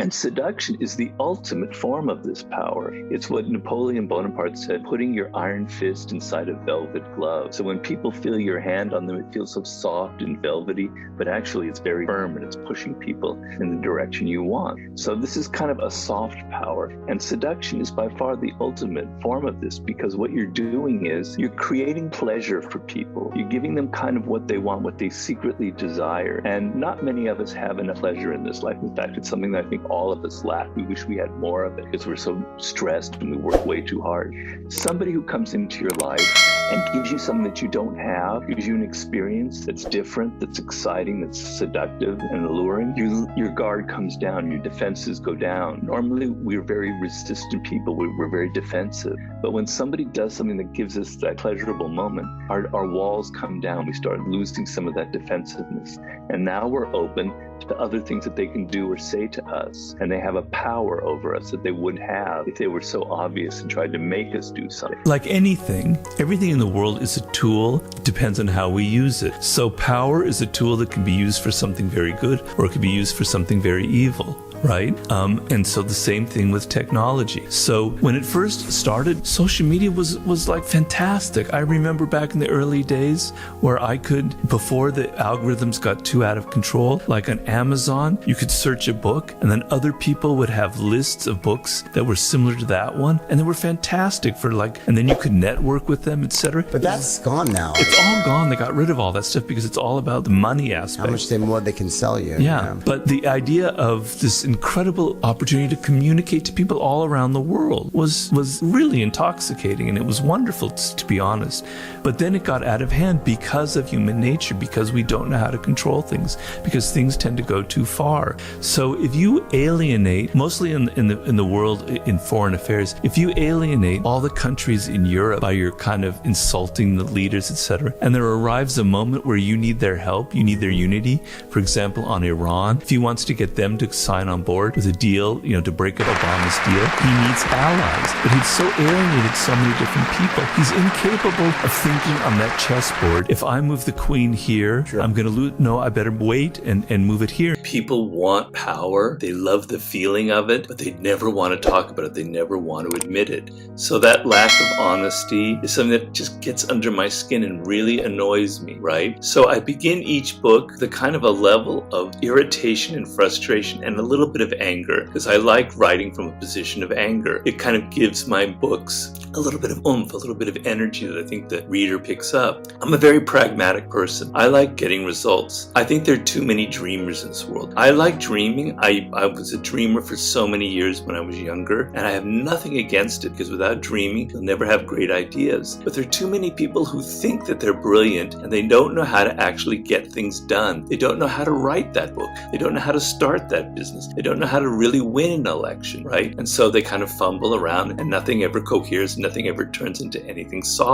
And seduction is the ultimate form of this power. It's what Napoleon Bonaparte said, putting your iron fist inside a velvet glove. So when people feel your hand on them, it feels so soft and velvety, but actually it's very firm and it's pushing people in the direction you want. So this is kind of a soft power. And seduction is by far the ultimate form of this, because what you're doing is you're creating pleasure for people. You're giving them kind of what they want, what they secretly desire. And not many of us have enough pleasure in this life. In fact, it's something that I think all of us lack. We wish we had more of it because we're so stressed and we work way too hard. Somebody who comes into your life and gives you something that you don't have, gives you an experience that's different, that's exciting, that's seductive and alluring, your guard comes down, your defenses go down. Normally, we're very resistant people. We're very defensive. But when somebody does something that gives us that pleasurable moment, our walls come down. We start losing some of that defensiveness. And now we're open to other things that they can do or say to us. And they have a power over us that they wouldn't have if they were so obvious and tried to make us do something. Like anything, everything in the world is a tool. It depends on how we use it. So power is a tool that can be used for something very good, or it can be used for something very evil. Right? And so the same thing with technology. So when it first started, social media was like fantastic. I remember back in the early days where I could, before the algorithms got too out of control, like on Amazon, you could search a book and then other people would have lists of books that were similar to that one. And they were fantastic for and then you could network with them, etc. But that's gone now. It's all gone. They got rid of all that stuff because it's all about the money aspect. How much more they can sell you. Yeah. But the idea of this incredible opportunity to communicate to people all around the world was really intoxicating, and it was wonderful, to be honest. But then it got out of hand because of human nature, because we don't know how to control things, because things tend to go too far. So if you alienate, mostly in the world in foreign affairs, if you alienate all the countries in Europe by your kind of insulting the leaders, etc., and there arrives a moment where you need their help, you need their unity, for example, on Iran, if he wants to get them to sign on board with a deal, to break up Obama's deal, he needs allies. But he's so alienated so many different people. He's incapable of thinking on that chessboard. If I move the queen here, sure, I'm going to lose. No, I better wait and move it here. People want power. They love the feeling of it, but they never want to talk about it. They never want to admit it. So that lack of honesty is something that just gets under my skin and really annoys me, right? So I begin each book with a kind of a level of irritation and frustration and a little bit of anger, because I like writing from a position of anger. It kind of gives my books a little bit of oomph, a little bit of energy that I think the reader picks up. I'm a very pragmatic person. I like getting results. I think there are too many dreamers in this world. I like dreaming. I was a dreamer for so many years when I was younger, and I have nothing against it, because without dreaming, you'll never have great ideas. But there are too many people who think that they're brilliant, and they don't know how to actually get things done. They don't know how to write that book. They don't know how to start that business. They don't know how to really win an election, right? And so they kind of fumble around and nothing ever coheres, nothing ever turns into anything solid.